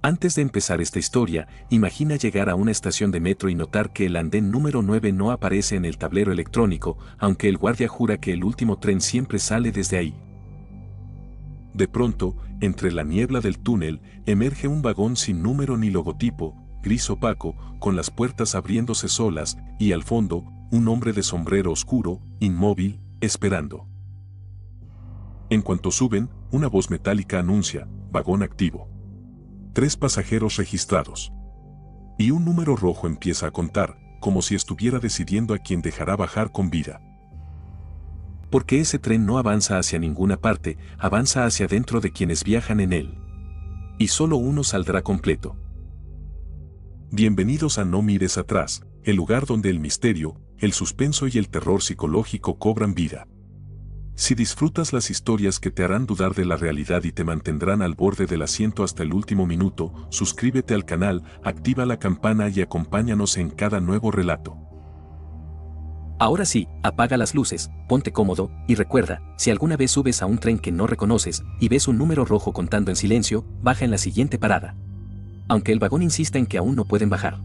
Antes de empezar esta historia, imagina llegar a una estación de metro y notar que el andén número 9 no aparece en el tablero electrónico, aunque el guardia jura que el último tren siempre sale desde ahí. De pronto, entre la niebla del túnel, emerge un vagón sin número ni logotipo, gris opaco, con las puertas abriéndose solas, y al fondo, un hombre de sombrero oscuro, inmóvil, esperando. En cuanto suben, una voz metálica anuncia, vagón activo. 3 pasajeros registrados. Y un número rojo empieza a contar, como si estuviera decidiendo a quién dejará bajar con vida. Porque ese tren no avanza hacia ninguna parte, avanza hacia dentro de quienes viajan en él. Y solo uno saldrá completo. Bienvenidos a No Mires Atrás, el lugar donde el misterio, el suspenso y el terror psicológico cobran vida. Si disfrutas las historias que te harán dudar de la realidad y te mantendrán al borde del asiento hasta el último minuto, suscríbete al canal, activa la campana y acompáñanos en cada nuevo relato. Ahora sí, apaga las luces, ponte cómodo, y recuerda, si alguna vez subes a un tren que no reconoces, y ves un número rojo contando en silencio, baja en la siguiente parada. Aunque el vagón insista en que aún no pueden bajar.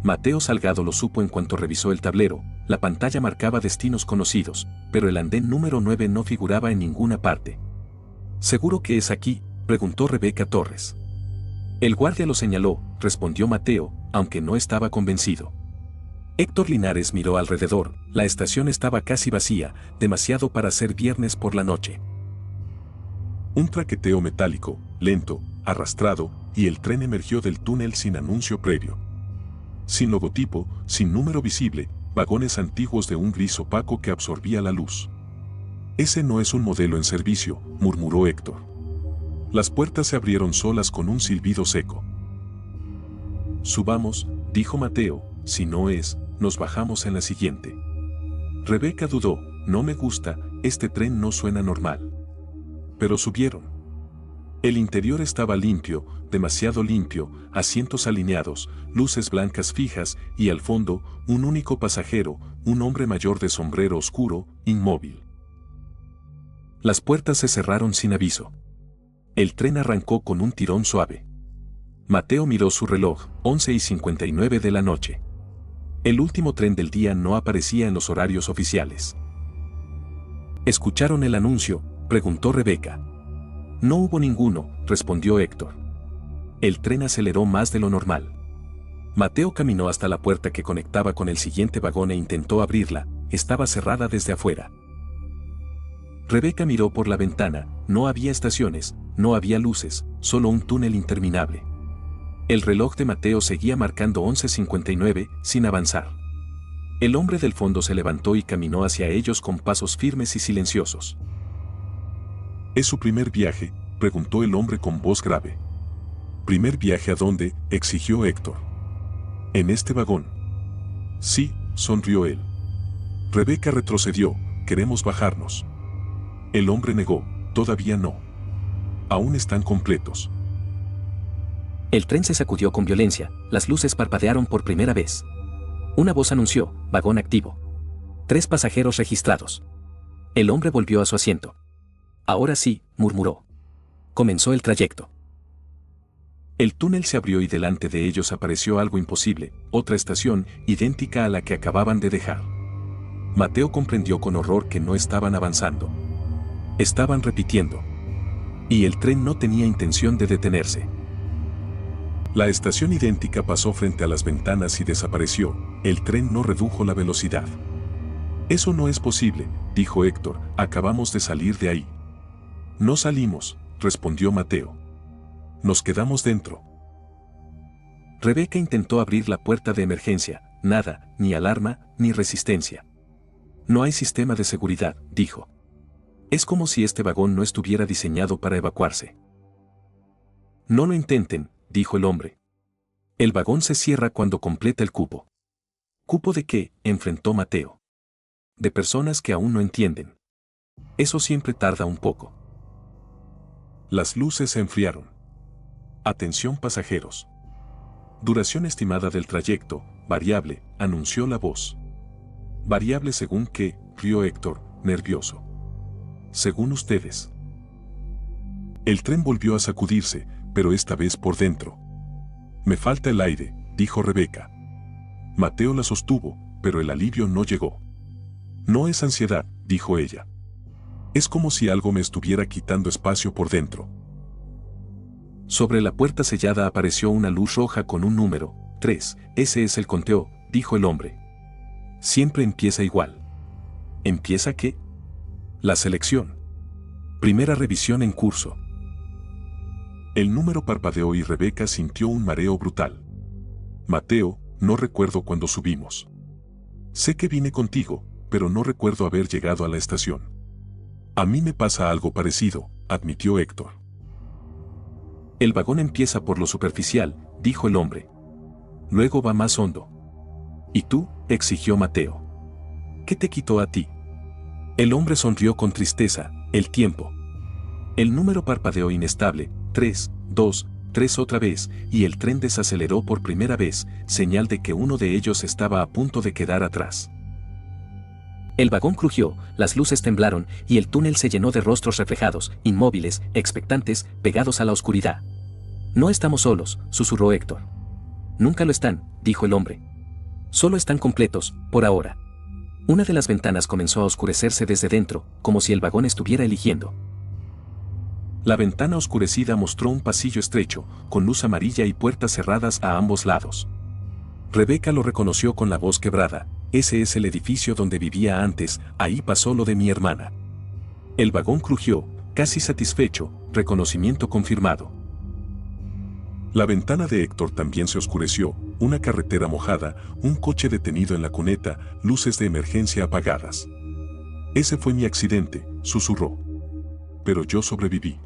Mateo Salgado lo supo en cuanto revisó el tablero, la pantalla marcaba destinos conocidos, pero el andén número 9 no figuraba en ninguna parte. ¿Seguro que es aquí?, preguntó Rebeca Torres. El guardia lo señaló, respondió Mateo, aunque no estaba convencido. Héctor Linares miró alrededor, la estación estaba casi vacía, demasiado para ser viernes por la noche. Un traqueteo metálico, lento, arrastrado, y el tren emergió del túnel sin anuncio previo. Sin logotipo, sin número visible, vagones antiguos de un gris opaco que absorbía la luz. Ese no es un modelo en servicio, murmuró Héctor. Las puertas se abrieron solas con un silbido seco. Subamos, dijo Mateo, si no es, nos bajamos en la siguiente. Rebeca dudó, no me gusta, este tren no suena normal. Pero subieron. El interior estaba limpio, demasiado limpio, asientos alineados, luces blancas fijas, y al fondo, un único pasajero, un hombre mayor de sombrero oscuro, inmóvil. Las puertas se cerraron sin aviso. El tren arrancó con un tirón suave. Mateo miró su reloj, 11:59 de la noche. El último tren del día no aparecía en los horarios oficiales. ¿Escucharon el anuncio?, preguntó Rebeca. No hubo ninguno, respondió Héctor. El tren aceleró más de lo normal. Mateo caminó hasta la puerta que conectaba con el siguiente vagón e intentó abrirla, estaba cerrada desde afuera. Rebeca miró por la ventana, no había estaciones, no había luces, solo un túnel interminable. El reloj de Mateo seguía marcando 11:59, sin avanzar. El hombre del fondo se levantó y caminó hacia ellos con pasos firmes y silenciosos. ¿Es su primer viaje?, preguntó el hombre con voz grave. ¿Primer viaje a dónde?, exigió Héctor. ¿En este vagón? Sí, sonrió él. Rebeca retrocedió, queremos bajarnos. El hombre negó, todavía no. Aún están completos. El tren se sacudió con violencia, las luces parpadearon por primera vez. Una voz anunció, vagón activo. 3 pasajeros registrados. El hombre volvió a su asiento. Ahora sí, murmuró. Comenzó el trayecto. El túnel se abrió y delante de ellos apareció algo imposible, otra estación, idéntica a la que acababan de dejar. Mateo comprendió con horror que no estaban avanzando. Estaban repitiendo. Y el tren no tenía intención de detenerse. La estación idéntica pasó frente a las ventanas y desapareció, el tren no redujo la velocidad. Eso no es posible, dijo Héctor, acabamos de salir de ahí. No salimos, respondió Mateo. Nos quedamos dentro. Rebeca intentó abrir la puerta de emergencia, nada, ni alarma, ni resistencia. No hay sistema de seguridad, dijo. Es como si este vagón no estuviera diseñado para evacuarse. No lo intenten, dijo el hombre. El vagón se cierra cuando completa el cupo. ¿Cupo de qué?, enfrentó Mateo. De personas que aún no entienden. Eso siempre tarda un poco. Las luces se enfriaron. Atención pasajeros. Duración estimada del trayecto, variable, anunció la voz. Variable según qué, rió Héctor, nervioso. Según ustedes. El tren volvió a sacudirse, pero esta vez por dentro. Me falta el aire, dijo Rebeca. Mateo la sostuvo, pero el alivio no llegó. No es ansiedad, dijo ella. Es como si algo me estuviera quitando espacio por dentro. Sobre la puerta sellada apareció una luz roja con un número, 3, ese es el conteo, dijo el hombre. Siempre empieza igual. ¿Empieza qué? La selección. Primera revisión en curso. El número parpadeó y Rebeca sintió un mareo brutal. Mateo, no recuerdo cuándo subimos. Sé que vine contigo, pero no recuerdo haber llegado a la estación. A mí me pasa algo parecido, admitió Héctor. El vagón empieza por lo superficial, dijo el hombre. Luego va más hondo. ¿Y tú?, exigió Mateo. ¿Qué te quitó a ti? El hombre sonrió con tristeza. El tiempo. El número parpadeó inestable, 3, 2, 3 otra vez, y el tren desaceleró por primera vez, señal de que uno de ellos estaba a punto de quedar atrás. El vagón crujió, las luces temblaron, y el túnel se llenó de rostros reflejados, inmóviles, expectantes, pegados a la oscuridad. No estamos solos, susurró Héctor. Nunca lo están, dijo el hombre. Solo están completos, por ahora. Una de las ventanas comenzó a oscurecerse desde dentro, como si el vagón estuviera eligiendo. La ventana oscurecida mostró un pasillo estrecho, con luz amarilla y puertas cerradas a ambos lados. Rebeca lo reconoció con la voz quebrada. Ese es el edificio donde vivía antes, ahí pasó lo de mi hermana. El vagón crujió, casi satisfecho, reconocimiento confirmado. La ventana de Héctor también se oscureció, una carretera mojada, un coche detenido en la cuneta, luces de emergencia apagadas. Ese fue mi accidente, susurró. Pero yo sobreviví.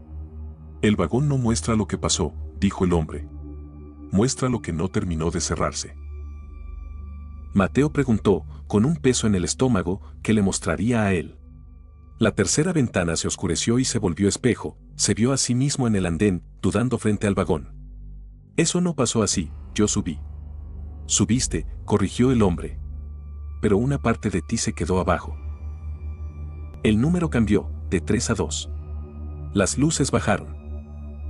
El vagón no muestra lo que pasó, dijo el hombre. Muestra lo que no terminó de cerrarse. Mateo preguntó, con un peso en el estómago, ¿qué le mostraría a él? La tercera ventana se oscureció y se volvió espejo, se vio a sí mismo en el andén, dudando frente al vagón. Eso no pasó así, yo subí. Subiste, corrigió el hombre. Pero una parte de ti se quedó abajo. El número cambió, de 3 a 2. Las luces bajaron.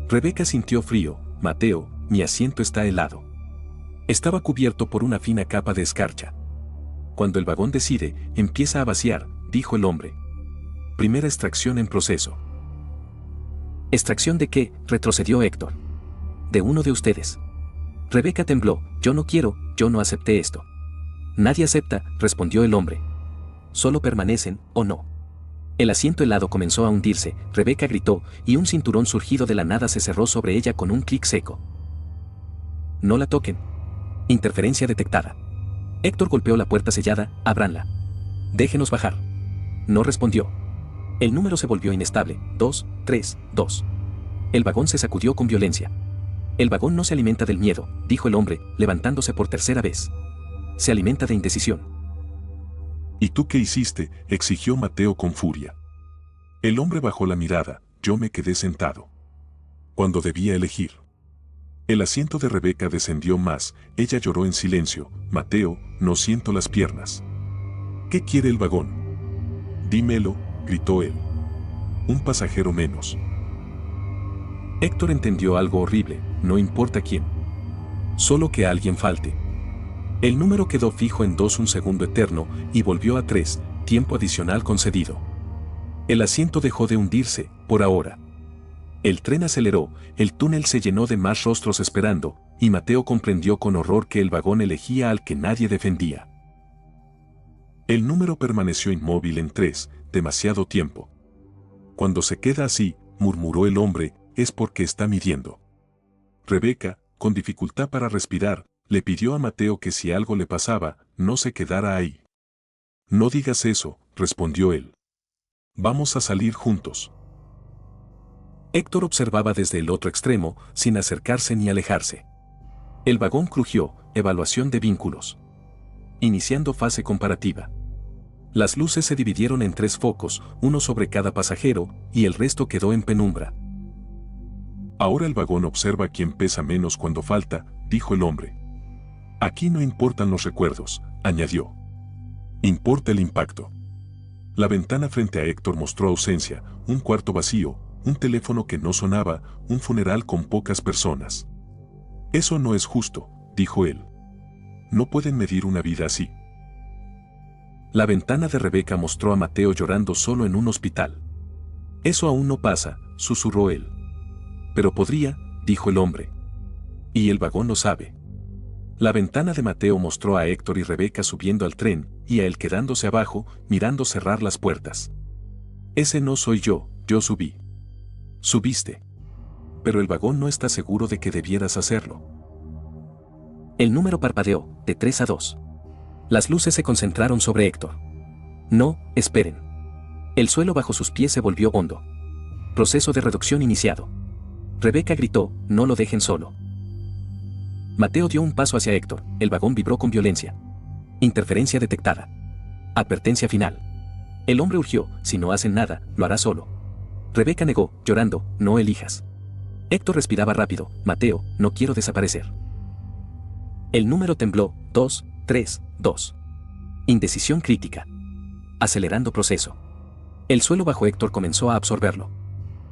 Rebeca sintió frío. Mateo, mi asiento está helado. Estaba cubierto por una fina capa de escarcha. Cuando el vagón decide, empieza a vaciar, dijo el hombre. Primera extracción en proceso. ¿Extracción de qué?, retrocedió Héctor. De uno de ustedes. Rebeca tembló. Yo no quiero, yo no acepté esto. Nadie acepta, respondió el hombre. Solo permanecen, ¿o no? El asiento helado comenzó a hundirse, Rebeca gritó, y un cinturón surgido de la nada se cerró sobre ella con un clic seco. No la toquen. Interferencia detectada. Héctor golpeó la puerta sellada. Ábranla. Déjenos bajar. No respondió. El número se volvió inestable. 2, 3, 2. El vagón se sacudió con violencia. El vagón no se alimenta del miedo, dijo el hombre, levantándose por tercera vez. Se alimenta de indecisión. ¿Y tú qué hiciste?, exigió Mateo con furia. El hombre bajó la mirada. Yo me quedé sentado. Cuando debía elegir. El asiento de Rebeca descendió más, ella lloró en silencio. Mateo, no siento las piernas. ¿Qué quiere el vagón? Dímelo, gritó él. Un pasajero menos. Héctor entendió algo horrible, no importa quién. Solo que alguien falte. El número quedó fijo en 2 un segundo eterno y volvió a 3, tiempo adicional concedido. El asiento dejó de hundirse, por ahora. El tren aceleró, el túnel se llenó de más rostros esperando, y Mateo comprendió con horror que el vagón elegía al que nadie defendía. El número permaneció inmóvil en 3, demasiado tiempo. Cuando se queda así, murmuró el hombre, es porque está midiendo. Rebeca, con dificultad para respirar, le pidió a Mateo que si algo le pasaba, no se quedara ahí. No digas eso, respondió él. Vamos a salir juntos. Héctor observaba desde el otro extremo, sin acercarse ni alejarse. El vagón crujió, evaluación de vínculos. Iniciando fase comparativa. Las luces se dividieron en 3 focos, uno sobre cada pasajero, y el resto quedó en penumbra. Ahora el vagón observa quién pesa menos cuando falta, dijo el hombre. Aquí no importan los recuerdos, añadió. Importa el impacto. La ventana frente a Héctor mostró ausencia, un cuarto vacío, un teléfono que no sonaba, un funeral con pocas personas. Eso no es justo, dijo él. No pueden medir una vida así. La ventana de Rebeca mostró a Mateo llorando solo en un hospital. Eso aún no pasa, susurró él. Pero podría, dijo el hombre. Y el vagón lo sabe. La ventana de Mateo mostró a Héctor y Rebeca subiendo al tren, y a él quedándose abajo, mirando cerrar las puertas. Ese no soy yo subí. Subiste. Pero el vagón no está seguro de que debieras hacerlo. El número parpadeó, de 3 a 2. Las luces se concentraron sobre Héctor. No, esperen. El suelo bajo sus pies se volvió hondo. Proceso de reducción iniciado. Rebeca gritó, no lo dejen solo. Mateo dio un paso hacia Héctor, el vagón vibró con violencia. Interferencia detectada. Advertencia final. El hombre urgió, si no hacen nada, lo hará solo. Rebeca negó, llorando, no elijas. Héctor respiraba rápido, Mateo, no quiero desaparecer. El número tembló, 2, 3, 2. Indecisión crítica. Acelerando proceso. El suelo bajo Héctor comenzó a absorberlo.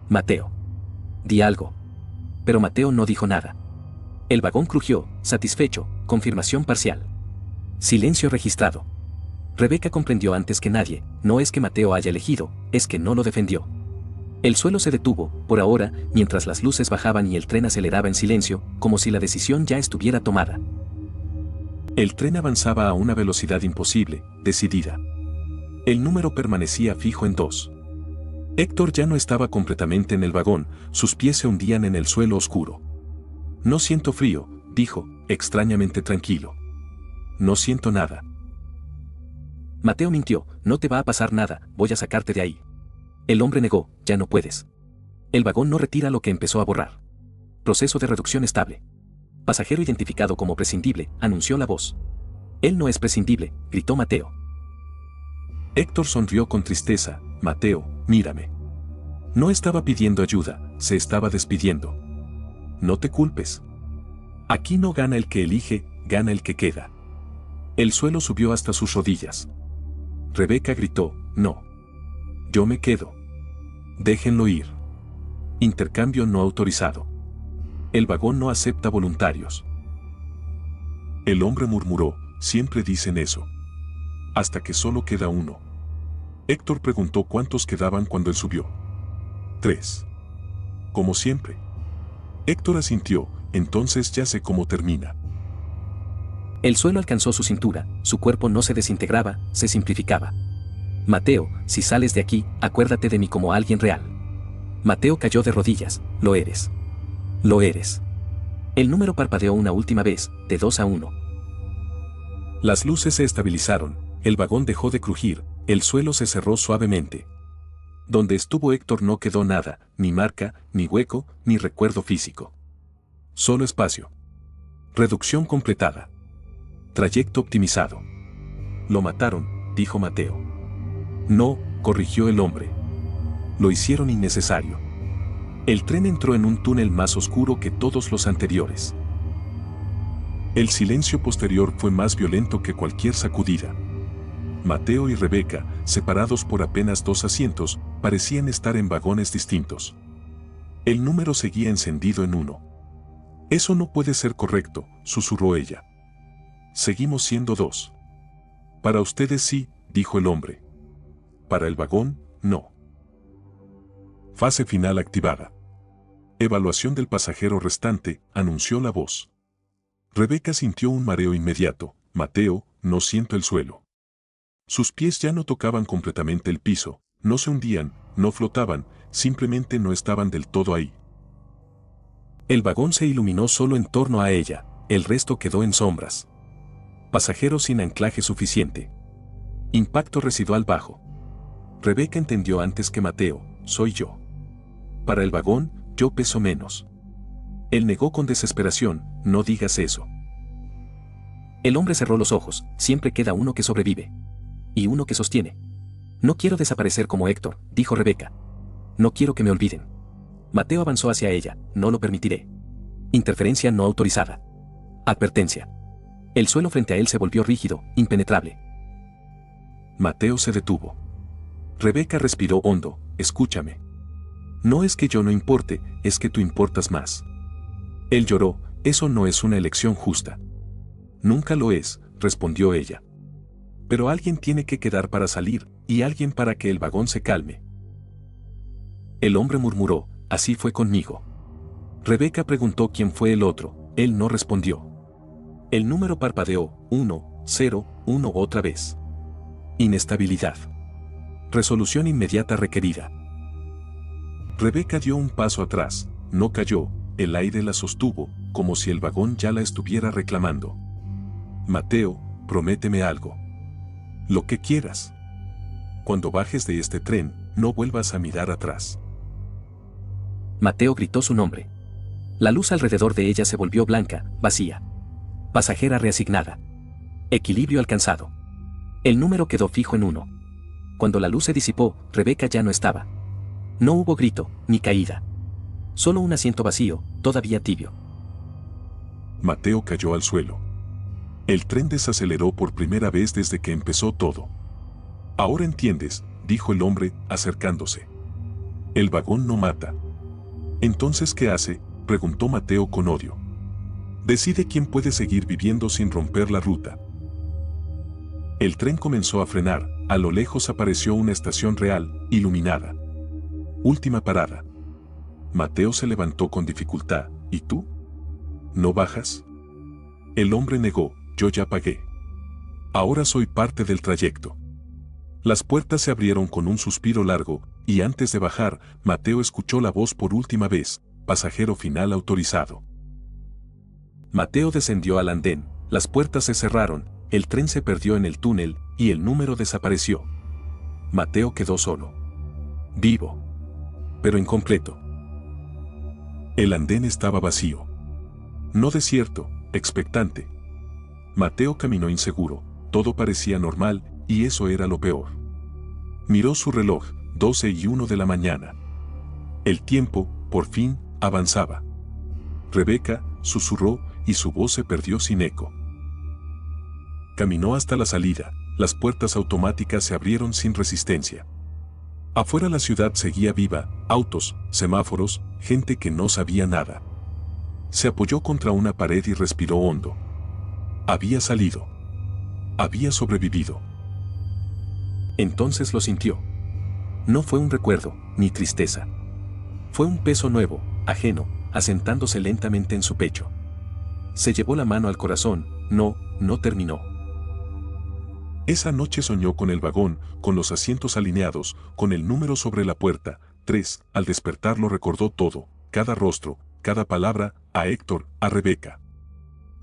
Mateo. Di algo. Pero Mateo no dijo nada. El vagón crujió, satisfecho, confirmación parcial. Silencio registrado. Rebeca comprendió antes que nadie, no es que Mateo haya elegido, es que no lo defendió. El suelo se detuvo, por ahora, mientras las luces bajaban y el tren aceleraba en silencio, como si la decisión ya estuviera tomada. El tren avanzaba a una velocidad imposible, decidida. El número permanecía fijo en 2. Héctor ya no estaba completamente en el vagón, sus pies se hundían en el suelo oscuro. No siento frío, dijo, extrañamente tranquilo. No siento nada. Mateo mintió, no te va a pasar nada, voy a sacarte de ahí. El hombre negó, ya no puedes. El vagón no retira lo que empezó a borrar. Proceso de reducción estable. Pasajero identificado como prescindible, anunció la voz. Él no es prescindible, gritó Mateo. Héctor sonrió con tristeza, Mateo, mírame. No estaba pidiendo ayuda, se estaba despidiendo. No te culpes. Aquí no gana el que elige, gana el que queda. El suelo subió hasta sus rodillas. Rebeca gritó, no. Yo me quedo. Déjenlo ir. Intercambio no autorizado. El vagón no acepta voluntarios. El hombre murmuró, siempre dicen eso. Hasta que solo queda uno. Héctor preguntó cuántos quedaban cuando él subió. 3. Como siempre. Héctor asintió, entonces ya sé cómo termina. El suelo alcanzó su cintura, su cuerpo no se desintegraba, se simplificaba. Mateo, si sales de aquí, acuérdate de mí como alguien real. Mateo cayó de rodillas, lo eres. Lo eres. El número parpadeó una última vez, de 2 a 1. Las luces se estabilizaron, el vagón dejó de crujir, el suelo se cerró suavemente. Donde estuvo Héctor no quedó nada, ni marca, ni hueco, ni recuerdo físico. Solo espacio. Reducción completada. Trayecto optimizado. Lo mataron, dijo Mateo. No, corrigió el hombre. Lo hicieron innecesario. El tren entró en un túnel más oscuro que todos los anteriores. El silencio posterior fue más violento que cualquier sacudida. Mateo y Rebeca, separados por apenas 2 asientos, parecían estar en vagones distintos. El número seguía encendido en 1. Eso no puede ser correcto, susurró ella. Seguimos siendo 2. Para ustedes sí, dijo el hombre. Para el vagón, no. Fase final activada. Evaluación del pasajero restante, anunció la voz. Rebeca sintió un mareo inmediato. Mateo, no siento el suelo. Sus pies ya no tocaban completamente el piso, no se hundían, no flotaban, simplemente no estaban del todo ahí. El vagón se iluminó solo en torno a ella, el resto quedó en sombras. Pasajero sin anclaje suficiente. Impacto residual bajo. Rebeca entendió antes que Mateo, soy yo. Para el vagón, yo peso menos. Él negó con desesperación, no digas eso. El hombre cerró los ojos, siempre queda uno que sobrevive. Y uno que sostiene. No quiero desaparecer como Héctor, dijo Rebeca. No quiero que me olviden. Mateo avanzó hacia ella, no lo permitiré. Interferencia no autorizada. Advertencia. El suelo frente a él se volvió rígido, impenetrable. Mateo se detuvo. Rebeca respiró hondo, escúchame. No es que yo no importe, es que tú importas más. Él lloró, eso no es una elección justa. Nunca lo es, respondió ella. Pero alguien tiene que quedar para salir, y alguien para que el vagón se calme. El hombre murmuró, así fue conmigo. Rebeca preguntó quién fue el otro, él no respondió. El número parpadeó, 1, 0, 1 otra vez. Inestabilidad. Resolución inmediata requerida. Rebeca dio un paso atrás, no cayó, el aire la sostuvo, como si el vagón ya la estuviera reclamando. Mateo, prométeme algo. Lo que quieras. Cuando bajes de este tren, no vuelvas a mirar atrás. Mateo gritó su nombre. La luz alrededor de ella se volvió blanca, vacía. Pasajera reasignada. Equilibrio alcanzado. El número quedó fijo en 1. Cuando la luz se disipó, Rebeca ya no estaba. No hubo grito, ni caída. Solo un asiento vacío, todavía tibio. Mateo cayó al suelo. El tren desaceleró por primera vez desde que empezó todo. Ahora entiendes, dijo el hombre, acercándose. El vagón no mata. ¿Entonces qué hace?, preguntó Mateo con odio. Decide quién puede seguir viviendo sin romper la ruta. El tren comenzó a frenar, a lo lejos apareció una estación real, iluminada. Última parada. Mateo se levantó con dificultad, ¿y tú? ¿No bajas? El hombre negó, yo ya pagué. Ahora soy parte del trayecto. Las puertas se abrieron con un suspiro largo, y antes de bajar, Mateo escuchó la voz por última vez, pasajero final autorizado. Mateo descendió al andén, las puertas se cerraron, el tren se perdió en el túnel, y el número desapareció. Mateo quedó solo. Vivo. Pero incompleto. El andén estaba vacío. No desierto, expectante. Mateo caminó inseguro, todo parecía normal, y eso era lo peor. Miró su reloj, 12:01 de la mañana. El tiempo, por fin, avanzaba. Rebeca, susurró, y su voz se perdió sin eco. Caminó hasta la salida, las puertas automáticas se abrieron sin resistencia. Afuera la ciudad seguía viva, autos, semáforos, gente que no sabía nada. Se apoyó contra una pared y respiró hondo. Había salido. Había sobrevivido. Entonces lo sintió. No fue un recuerdo, ni tristeza. Fue un peso nuevo, ajeno, asentándose lentamente en su pecho. Se llevó la mano al corazón, no terminó. Esa noche soñó con el vagón, con los asientos alineados, con el número sobre la puerta, 3, al despertar lo recordó todo, cada rostro, cada palabra, a Héctor, a Rebeca.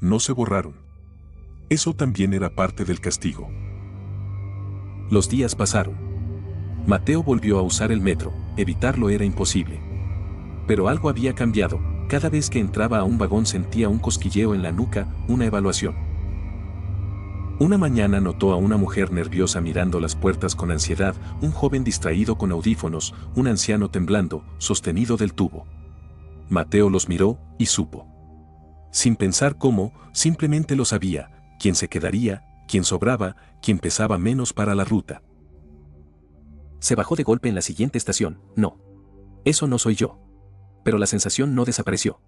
No se borraron. Eso también era parte del castigo. Los días pasaron. Mateo volvió a usar el metro, evitarlo era imposible. Pero algo había cambiado, cada vez que entraba a un vagón sentía un cosquilleo en la nuca, una evaluación. Una mañana notó a una mujer nerviosa mirando las puertas con ansiedad, un joven distraído con audífonos, un anciano temblando, sostenido del tubo. Mateo los miró, y supo. Sin pensar cómo, simplemente lo sabía, quién se quedaría, quién sobraba, quién pesaba menos para la ruta. Se bajó de golpe en la siguiente estación, no. Eso no soy yo. Pero la sensación no desapareció.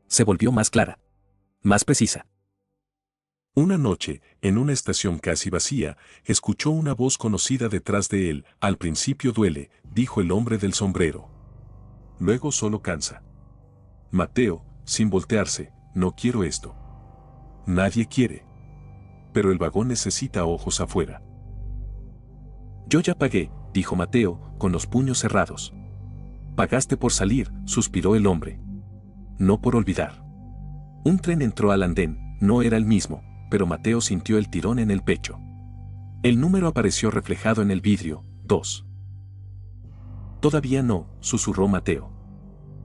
Se volvió más clara. Más precisa. Una noche, en una estación casi vacía, escuchó una voz conocida detrás de él. Al principio duele, dijo el hombre del sombrero. Luego solo cansa. Mateo, sin voltearse, no quiero esto. Nadie quiere. Pero el vagón necesita ojos afuera. Yo ya pagué, dijo Mateo, con los puños cerrados. Pagaste por salir, suspiró el hombre. No por olvidar. Un tren entró al andén, no era el mismo, pero Mateo sintió el tirón en el pecho. El número apareció reflejado en el vidrio, 2. Todavía no, susurró Mateo.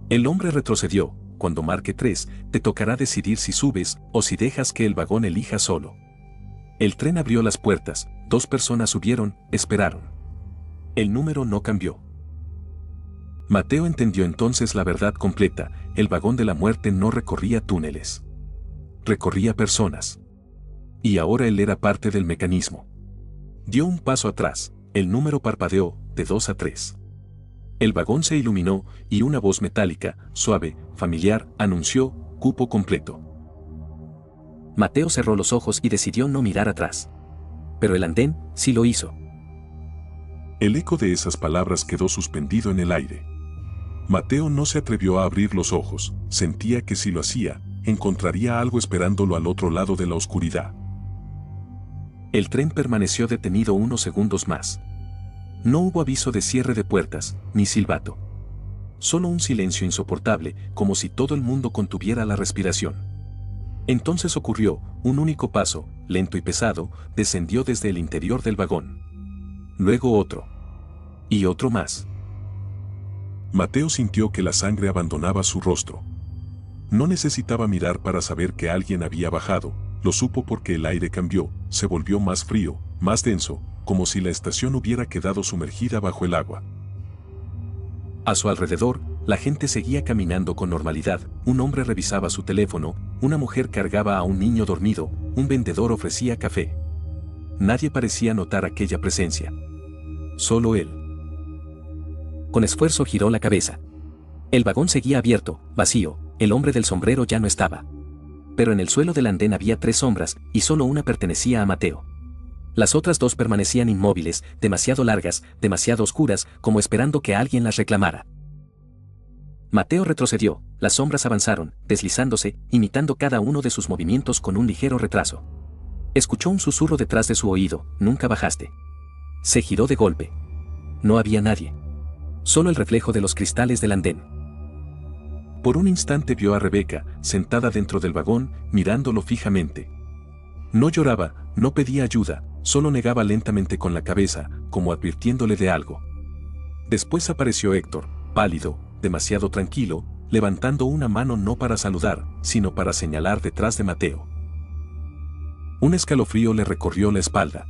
El hombre retrocedió, cuando marque 3, te tocará decidir si subes o si dejas que el vagón elija solo. El tren abrió las puertas, 2 personas subieron, esperaron. El número no cambió. Mateo entendió entonces la verdad completa, el vagón de la muerte no recorría túneles. Recorría personas. Y ahora él era parte del mecanismo. Dio un paso atrás, el número parpadeó, de 2 a 3. El vagón se iluminó y una voz metálica, suave, familiar, anunció: cupo completo. Mateo cerró los ojos y decidió no mirar atrás. Pero el andén sí lo hizo. El eco de esas palabras quedó suspendido en el aire. Mateo no se atrevió a abrir los ojos, sentía que si lo hacía, encontraría algo esperándolo al otro lado de la oscuridad. El tren permaneció detenido unos segundos más. No hubo aviso de cierre de puertas, ni silbato. Solo un silencio insoportable, como si todo el mundo contuviera la respiración. Entonces ocurrió, un único paso, lento y pesado, descendió desde el interior del vagón. Luego otro. Y otro más. Mateo sintió que la sangre abandonaba su rostro. No necesitaba mirar para saber que alguien había bajado, lo supo porque el aire cambió, se volvió más frío, más denso, como si la estación hubiera quedado sumergida bajo el agua. A su alrededor, la gente seguía caminando con normalidad, un hombre revisaba su teléfono, una mujer cargaba a un niño dormido, un vendedor ofrecía café. Nadie parecía notar aquella presencia. Solo él. Con esfuerzo giró la cabeza. El vagón seguía abierto, vacío, el hombre del sombrero ya no estaba. Pero en el suelo del andén había 3 sombras, y solo una pertenecía a Mateo. Las otras 2 permanecían inmóviles, demasiado largas, demasiado oscuras, como esperando que alguien las reclamara. Mateo retrocedió, las sombras avanzaron, deslizándose, imitando cada uno de sus movimientos con un ligero retraso. Escuchó un susurro detrás de su oído: nunca bajaste. Se giró de golpe. No había nadie. Solo el reflejo de los cristales del andén. Por un instante vio a Rebeca, sentada dentro del vagón, mirándolo fijamente. No lloraba, no pedía ayuda, solo negaba lentamente con la cabeza, como advirtiéndole de algo. Después apareció Héctor, pálido, demasiado tranquilo, levantando una mano no para saludar, sino para señalar detrás de Mateo. Un escalofrío le recorrió la espalda.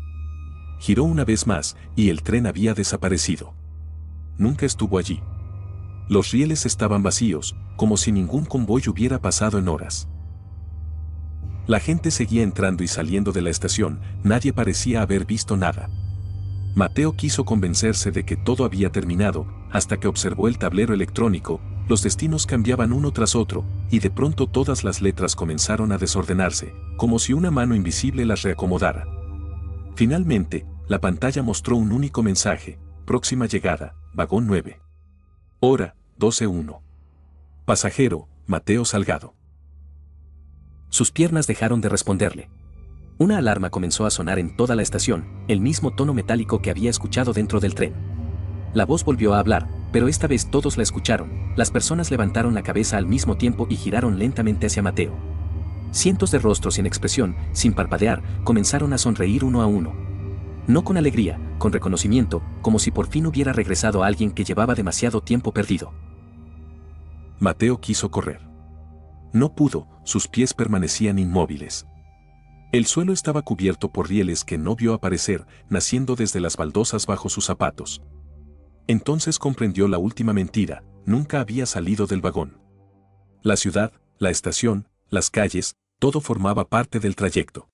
Giró una vez más, y el tren había desaparecido. Nunca estuvo allí. Los rieles estaban vacíos, como si ningún convoy hubiera pasado en horas. La gente seguía entrando y saliendo de la estación, nadie parecía haber visto nada. Mateo quiso convencerse de que todo había terminado, hasta que observó el tablero electrónico, los destinos cambiaban uno tras otro, y de pronto todas las letras comenzaron a desordenarse, como si una mano invisible las reacomodara. Finalmente, la pantalla mostró un único mensaje: próxima llegada, vagón 9. Hora, 12:01. Pasajero, Mateo Salgado. Sus piernas dejaron de responderle. Una alarma comenzó a sonar en toda la estación, el mismo tono metálico que había escuchado dentro del tren. La voz volvió a hablar, pero esta vez todos la escucharon. Las personas levantaron la cabeza al mismo tiempo y giraron lentamente hacia Mateo. Cientos de rostros sin expresión, sin parpadear, comenzaron a sonreír uno a uno. No con alegría, con reconocimiento, como si por fin hubiera regresado alguien que llevaba demasiado tiempo perdido. Mateo quiso correr. No pudo, sus pies permanecían inmóviles. El suelo estaba cubierto por rieles que no vio aparecer, naciendo desde las baldosas bajo sus zapatos. Entonces comprendió la última mentira: nunca había salido del vagón. La ciudad, la estación, las calles, todo formaba parte del trayecto.